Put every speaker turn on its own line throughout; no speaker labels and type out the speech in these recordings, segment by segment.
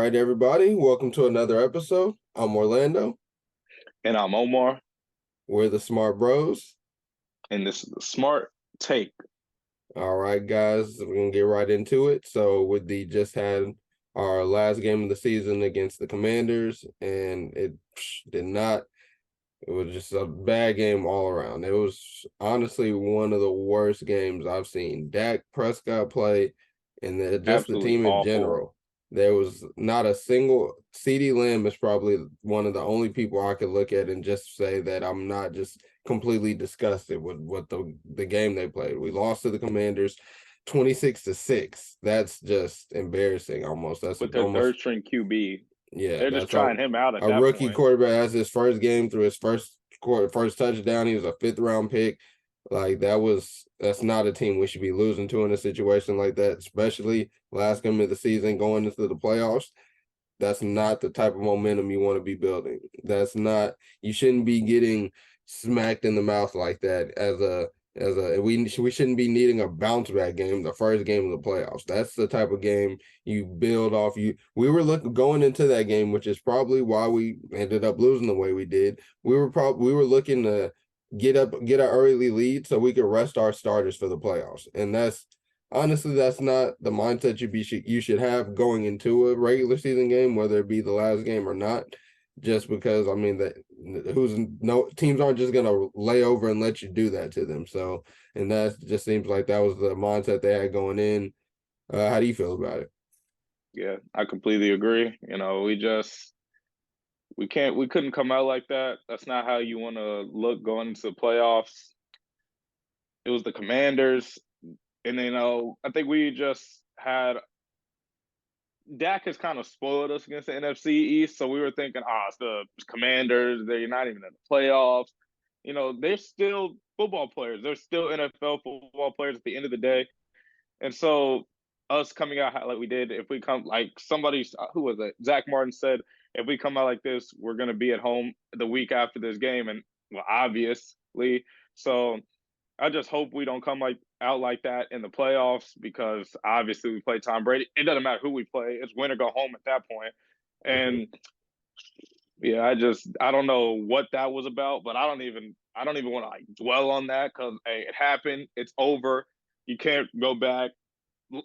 right, everybody. Welcome to another episode. I'm Orlando.
And I'm Omar,
We're the Smart Bros.
and this is the Smart Take.
All right, guys, we're gonna get right into it. So, just had our last game of the season against the Commanders, and it did not. It was just a bad game all around. It was honestly one of the worst games I've seen. Dak Prescott play, and just the
Absolutely
team in
awful.
general. There was not a single. CD Lamb is probably one of the only people I could look at and just say that I'm not just completely disgusted with what the game they played. We lost to the Commanders 26-6. That's just embarrassing almost. That's
With their
almost
third string QB.
yeah,
They're just
that's
trying him out at
a
that
rookie
point.
quarterback has his first game through his first touchdown. He was a fifth round pick. Like that's not a team we should be losing to in a situation like that, especially last game of the season going into the playoffs. That's not the type of momentum you want to be building. That's not you shouldn't be getting smacked in the mouth like that we shouldn't be needing a bounce back game the first game of the playoffs. That's the type of game you build off. We were looking going into that game, which is probably why we ended up losing the way we did. We were looking to get an early lead so we could rest our starters for the playoffs. And that's not the mindset you should have going into a regular season game, whether it be the last game or not. Just because teams aren't just gonna lay over and let you do that to them. So, and that just seems like that was the mindset they had going in. How do you feel about it?
Yeah, I completely agree. We couldn't come out like that. That's not how you want to look going into the playoffs. It was the Commanders, and I think we just had Dak has kind of spoiled us against the NFC East, so we were thinking, it's the Commanders. They're not even in the playoffs. They're still football players. They're still NFL football players at the end of the day. And so us coming out like we did, if we come like somebody, who was it? Zach Martin said, if we come out like this, we're going to be at home the week after this game. And well, obviously. So I just hope we don't come out like that in the playoffs because obviously we play Tom Brady. It doesn't matter who we play. It's win or go home at that point. And yeah, I don't know what that was about, but I don't even want to dwell on that because hey, it happened. It's over. You can't go back.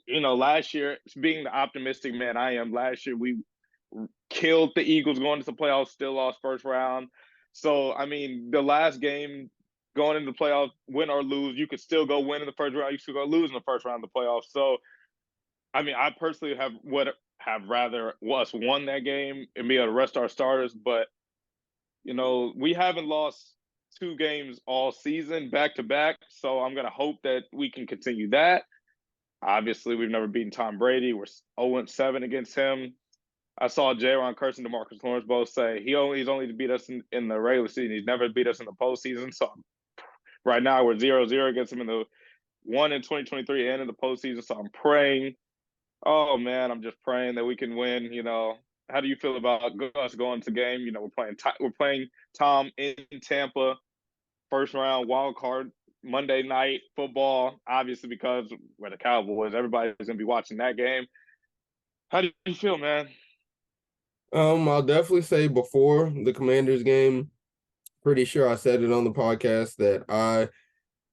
Last year, being the optimistic man I am, last year we killed the Eagles going into the playoffs, still lost first round. So I mean, the last game going into the playoffs, win or lose, you could still go win in the first round. You could go lose in the first round of the playoffs. So I mean, I personally would have rather us won that game and be able to rest our starters, but we haven't lost two games all season back to back, so I'm gonna hope that we can continue that. Obviously, we've never beaten Tom Brady. We're 0-7 against him. I saw J-Ron Curse and DeMarcus Lawrence both say he's only beat us in the regular season. He's never beat us in the postseason. So right now we're 0-0 against him in the one in 2023 and in the postseason. So I'm praying. Oh man, I'm just praying that we can win. How do you feel about us going to game? We're playing Tom in Tampa, first round wild card Monday night football. Obviously, because we're the Cowboys, everybody's gonna be watching that game. How do you feel, man?
I'll definitely say before the Commanders game, pretty sure I said it on the podcast that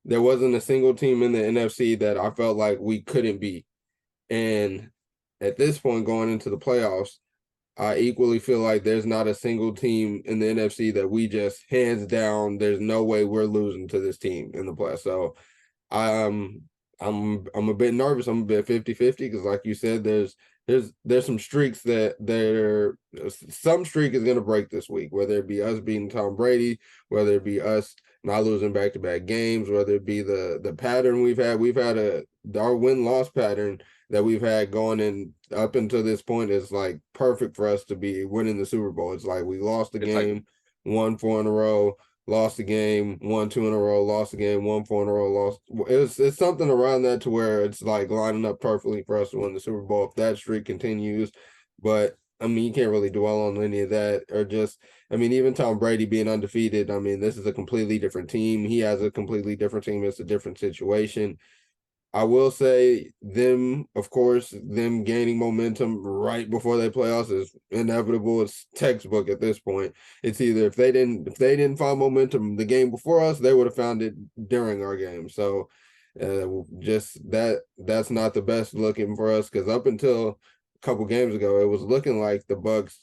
there wasn't a single team in the NFC that I felt like we couldn't beat. And at this point, going into the playoffs, I equally feel like there's not a single team in the NFC that we just hands down, there's no way we're losing to this team in the playoffs. So I'm a bit nervous. I'm a bit 50-50 because like you said, there's some streaks some streak is gonna break this week, whether it be us beating Tom Brady, whether it be us not losing back-to-back games, whether it be the pattern we've had our win-loss pattern that we've had going in up until this point is like perfect for us to be winning the Super Bowl. It's like we lost the
It's like
game, won 4 in a row, lost the game, won 2 in a row, lost the game, won 4 in a row, lost. It's something around that to where it's like lining up perfectly for us to win the Super Bowl if that streak continues. But I mean, you can't really dwell on any of that or just. I mean, even Tom Brady being undefeated. I mean, this is a completely different team. He has a completely different team. It's a different situation. I will say them, of course, them gaining momentum right before they playoffs is inevitable. It's textbook at this point. It's either if they didn't find momentum the game before us, they would have found it during our game. So just that's not the best looking for us because up until a couple games ago, it was looking like the Bucks,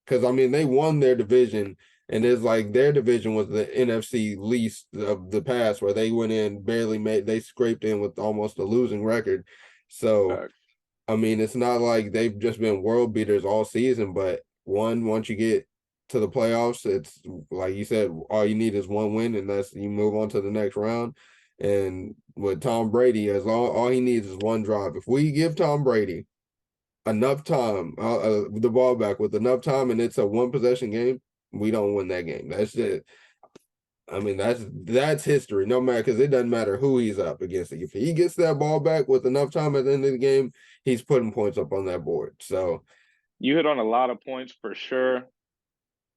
because I mean they won their division, and it's like their division was the NFC least of the past, where they went in barely made, they scraped in with almost a losing record. So
Facts.
I mean, it's not like they've just been world beaters all season, but once you get to the playoffs, it's like you said, all you need is one win, and that's you move on to the next round. And with Tom Brady, as all he needs is one drive. If we give Tom Brady enough time, the ball back with enough time, and it's a one possession game, we don't win that game. That's it. I mean, that's history, no matter, because it doesn't matter who he's up against. If he gets that ball back with enough time at the end of the game, he's putting points up on that board. So
You hit on a lot of points for sure.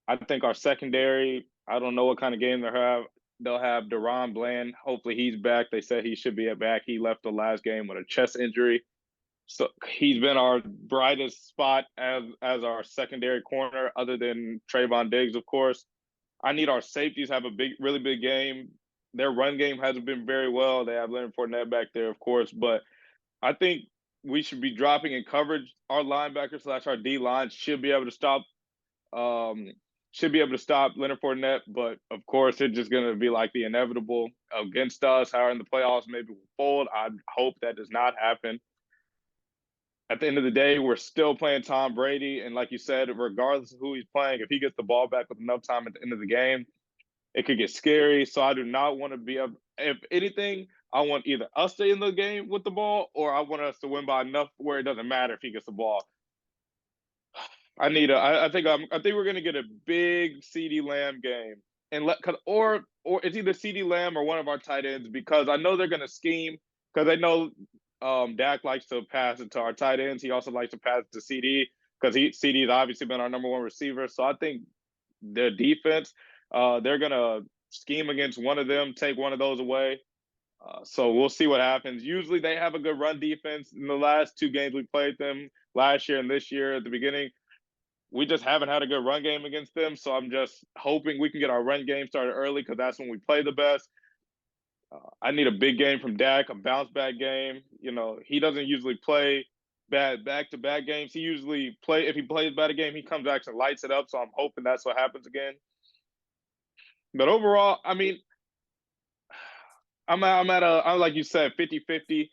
I think our secondary, I don't know what kind of game they'll have. They'll have Deron Bland. Hopefully he's back. They said he should be back. He left the last game with a chest injury. So he's been our brightest spot as our secondary corner, other than Trayvon Diggs, of course. I need our safeties to have a really big game. Their run game hasn't been very well. They have Leonard Fournette back there, of course, but I think we should be dropping in coverage. Our linebacker slash our D line um, should be able to stop Leonard Fournette, but of course it's just going to be like the inevitable against us. How in the playoffs maybe we'll fold. I hope that does not happen. At the end of the day, we're still playing Tom Brady, and like you said, regardless of who he's playing, if he gets the ball back with enough time at the end of the game, it could get scary. So I do not want to be up. If anything, I want either us to end the game with the ball, or I want us to win by enough where it doesn't matter if he gets the ball. I think we're gonna get a big CD Lamb game, and or it's either CD Lamb or one of our tight ends, because I know they're gonna scheme, because I know Dak likes to pass it to our tight ends. He also likes to pass it to CD, because CD has obviously been our number one receiver. So I think their defense, they're gonna scheme against one of them, take one of those away. So we'll see what happens. Usually they have a good run defense. In the last two games we played them last year and this year at the beginning, we just haven't had a good run game against them. So I'm just hoping we can get our run game started early, because that's when we play the best. I need a big game from Dak, a bounce back game. You know, he doesn't usually play bad back to back games. He usually if he plays bad a game, he comes back and lights it up. So I'm hoping that's what happens again. But overall, I mean, I'm like you said, 50-50.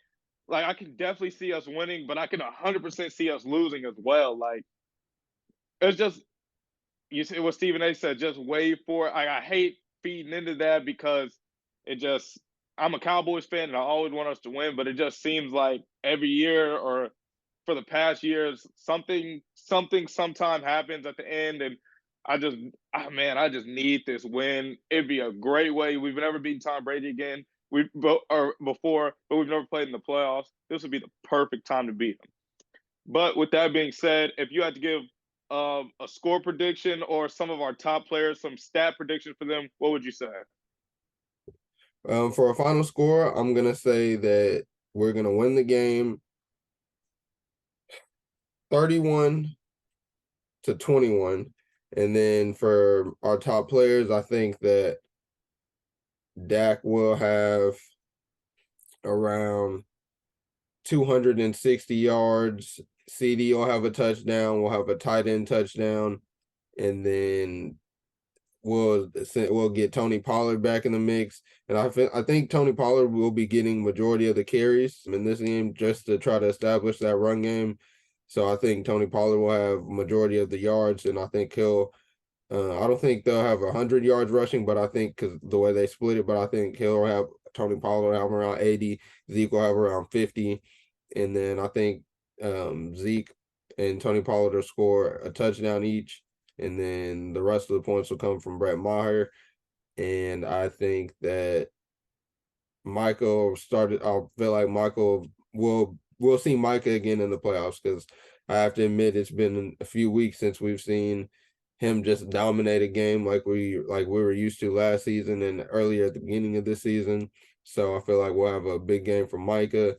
Like, I can definitely see us winning, but I can 100% see us losing as well. Like, it's just, you see what Stephen A said, just wait for it. I hate feeding into that, because it just, I'm a Cowboys fan and I always want us to win, but it just seems like every year, or for the past years, sometime happens at the end, and I just, man, I just need this win. It'd be a great way. We've never beaten Tom Brady again. Or before, but we've never played in the playoffs. This would be the perfect time to beat him. But with that being said, if you had to give a score prediction, or some of our top players, some stat prediction for them, what would you say?
for a final score, I'm gonna say that we're gonna win the game 31-21. And then for our top players, I think that Dak will have around 260 yards. CD will have a touchdown. We'll have a tight end touchdown, and then we'll get Tony Pollard back in the mix. And I think Tony Pollard will be getting majority of the carries in this game, just to try to establish that run game. So I think Tony Pollard will have majority of the yards, and I think he'll. I don't think they'll have 100 yards rushing, but I think, because the way they split it, but I think he'll have Tony Pollard have around 80, Zeke will have around 50, and then I think Zeke and Tony Pollard will score a touchdown each, and then the rest of the points will come from Brett Maher. And I think that Michael started. I feel like Michael we'll see Micah again in the playoffs, because I have to admit it's been a few weeks since we've seen him just dominate a game like we were used to last season and earlier at the beginning of this season. So I feel like we'll have a big game from Micah.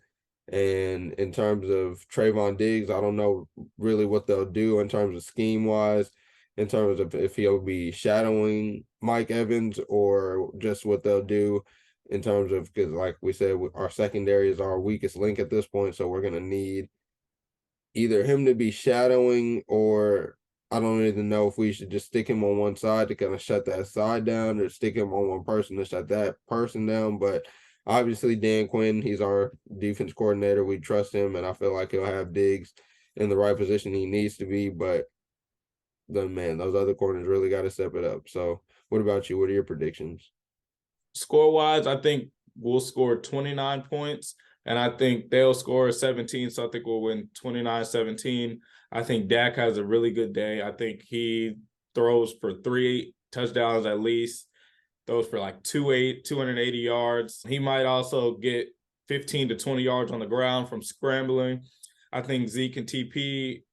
And in terms of Trayvon Diggs, I don't know really what they'll do in terms of scheme wise, in terms of if he'll be shadowing Mike Evans or just what they'll do in terms of, because like we said, our secondary is our weakest link at this point. So we're going to need either him to be shadowing, or I don't even know if we should just stick him on one side to kind of shut that side down, or stick him on one person to shut that person down. But obviously, Dan Quinn, he's our defense coordinator. We trust him, and I feel like he'll have Diggs in the right position he needs to be. But those other corners really got to step it up. So, what about you? What are your predictions?
Score-wise, I think we'll score 29 points, and I think they'll score 17, so I think we'll win 29-17. I think Dak has a really good day. I think he throws for 3 touchdowns at least, throws for like 280 yards. He might also get 15 to 20 yards on the ground from scrambling. I think Zeke and TP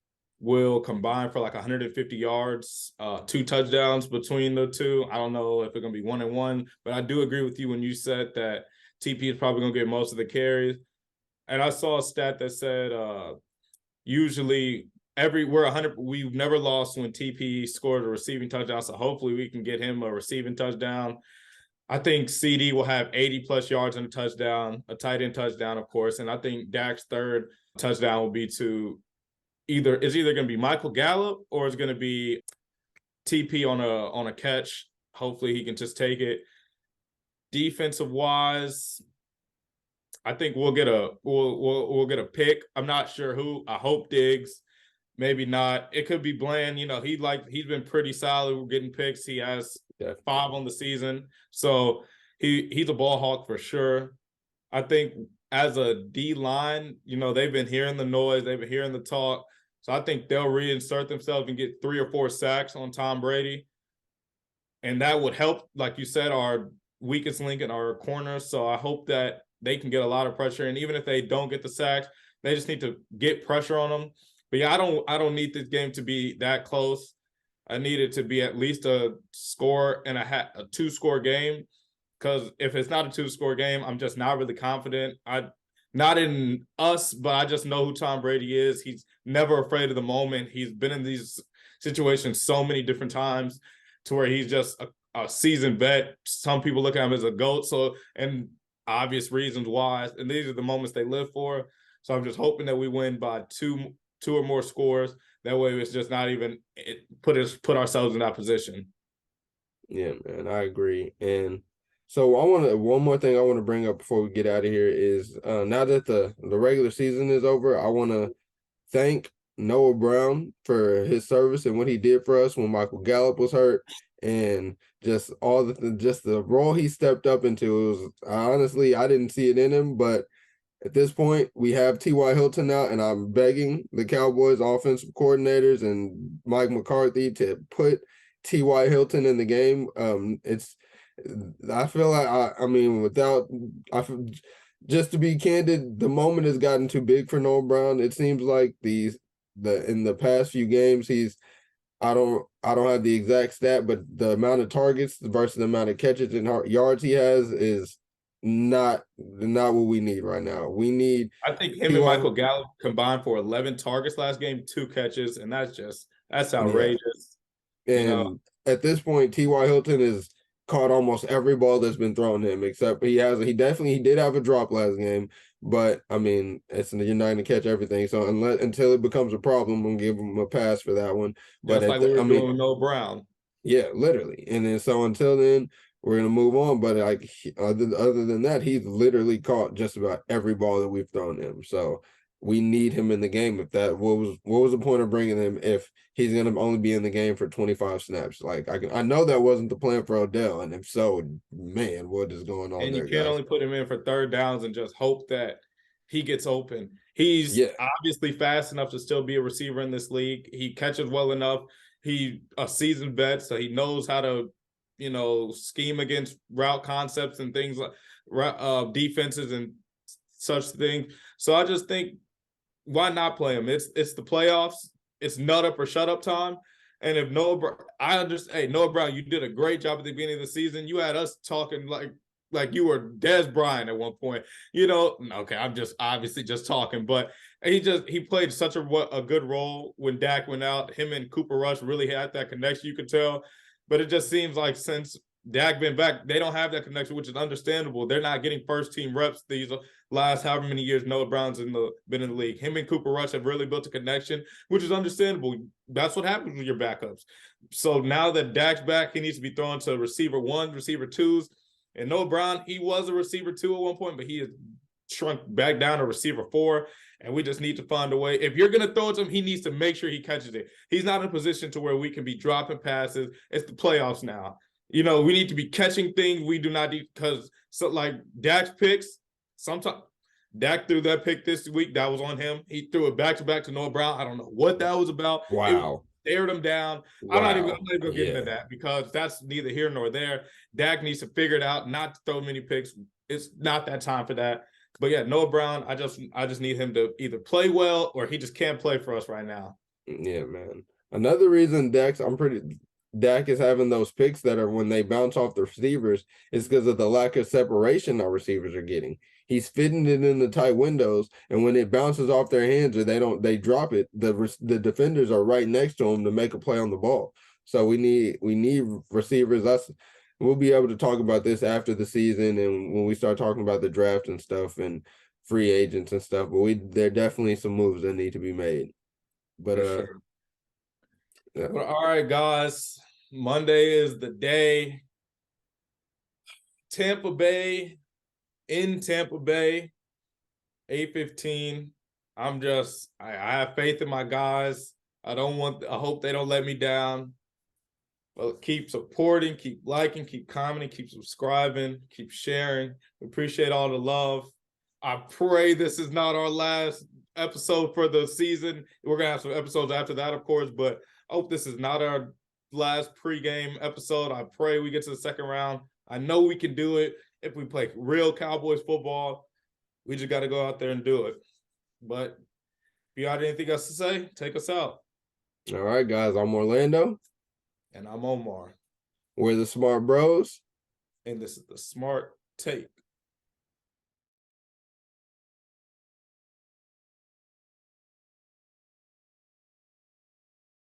will combine for like 150 yards, 2 touchdowns between the two. I don't know if it's going to be 1-1, but I do agree with you when you said that TP is probably going to get most of the carries. And I saw a stat that said usually we've never lost when TP scored a receiving touchdown. So hopefully we can get him a receiving touchdown. I think CD will have 80 plus yards and a touchdown, a tight end touchdown, of course. And I think Dak's third touchdown will be to either going to be Michael Gallup or it's going to be TP on a catch. Hopefully he can just take it. Defensive wise, I think we'll get a pick. I'm not sure who. I hope Diggs. Maybe not. It could be Bland. You know, he's been pretty solid. We're getting picks. He has 5 on the season, so he's a ball hawk for sure. I think as a D line, you know, they've been hearing the noise, they've been hearing the talk. So I think they'll reinsert themselves and get 3 or 4 sacks on Tom Brady. And that would help, like you said, our weakest link in our corners. So I hope that they can get a lot of pressure. And even if they don't get the sacks, they just need to get pressure on them. But yeah, I don't need this game to be that close. I need it to be at least a 2-score game. Because if it's not a 2-score game, I'm just not really confident. Not in us, but I just know who Tom Brady is. He's never afraid of the moment. He's been in these situations so many different times to where he's just a seasoned vet. Some people look at him as a GOAT, so, and obvious reasons why. And these are the moments they live for. So I'm just hoping that we win by two or more scores. That way it's just not even put ourselves in that position.
Yeah, man, I agree. And so one more thing I want to bring up before we get out of here is now that the regular season is over, I want to thank Noah Brown for his service and what he did for us when Michael Gallup was hurt, and just the role he stepped up into. It was honestly, I didn't see it in him, but at this point we have T.Y. Hilton now, and I'm begging the Cowboys offensive coordinators and Mike McCarthy to put T.Y. Hilton in the game. I feel like I mean, just to be candid, the moment has gotten too big for Noah Brown. It seems like in the past few games, I don't have the exact stat, but the amount of targets versus the amount of catches and yards he has is not what we need right now. We need.
I think him and Michael Gallup combined for 11 targets last game, 2 catches, and that's outrageous.
Yeah. And at this point, T.Y. Hilton has caught almost every ball that's been thrown to him, except he did have a drop last game, but I mean, you're not gonna catch everything. So until it becomes a problem, I'm gonna give him a pass for that one. But
just like we were doing with Noah Brown.
Yeah, literally. And then so until then, we're gonna move on. But like other than that, he's literally caught just about every ball that we've thrown him. So we need him in the game. If that what was the point of bringing him if he's gonna only be in the game for 25 snaps? Like I know that wasn't the plan for Odell, and if so, man, what is going on?
And
there,
you can't
guys?
only put him in for third downs and just hope that he gets open. He's obviously fast enough to still be a receiver in this league. He catches well enough. He a seasoned vet, so he knows how to, you know, scheme against route concepts and things like defenses and such things. So I just think, why not play him? It's the playoffs. It's nut up or shut up time. And if Noah Brown, Noah Brown, you did a great job at the beginning of the season. You had us talking like like you were Des Bryant at one point. You know, okay, I'm just obviously just talking, but he played such a good role when Dak went out. Him and Cooper Rush really had that connection, you could tell. But it just seems like since Dak been back, they don't have that connection, which is understandable. They're not getting first team reps these last however many years Noah Brown's been in the league. Him and Cooper Rush have really built a connection, which is understandable. That's what happens with your backups. So now that Dak's back, he needs to be thrown to receiver 1, receiver 2s. And Noah Brown, he was a receiver 2 at one point, but he has shrunk back down to receiver 4. And we just need to find a way. If you're going to throw it to him, he needs to make sure he catches it. He's not in a position to where we can be dropping passes. It's the playoffs now. You know, we need to be catching things. We do not need, because like Dak's picks, sometimes Dak threw that pick this week. That was on him. He threw it back to Noah Brown. I don't know what that was about.
Wow.
It stared him down.
Wow.
I'm not even going to get into that because that's neither here nor there. Dak needs to figure it out, not to throw many picks. It's not that time for that. But yeah, Noah Brown, I just need him to either play well or he just can't play for us right now.
Yeah, man. Another reason Dak is having those picks that are when they bounce off the receivers is because of the lack of separation our receivers are getting. He's fitting it in the tight windows, and when it bounces off their hands or they drop it, the defenders are right next to him to make a play on the ball. So we need receivers. We'll be able to talk about this after the season and when we start talking about the draft and stuff and free agents and stuff. But there are definitely some moves that need to be made. But
sure. Yeah. Well, all right, guys. Monday is the day. Tampa Bay, in Tampa Bay, 8:15. I have faith in my guys. I hope they don't let me down. But keep supporting, keep liking, keep commenting, keep subscribing, keep sharing. We appreciate all the love. I pray this is not our last episode for the season. We're going to have some episodes after that, of course, but I hope this is not our last pregame episode. I pray we get to the second round. I know we can do it if we play real Cowboys football. We just got to go out there and do it. But if you got anything else to say, take us out.
All right, guys. I'm Orlando.
And I'm Omar.
We're the Smart Bros.
And this is the Smart Take.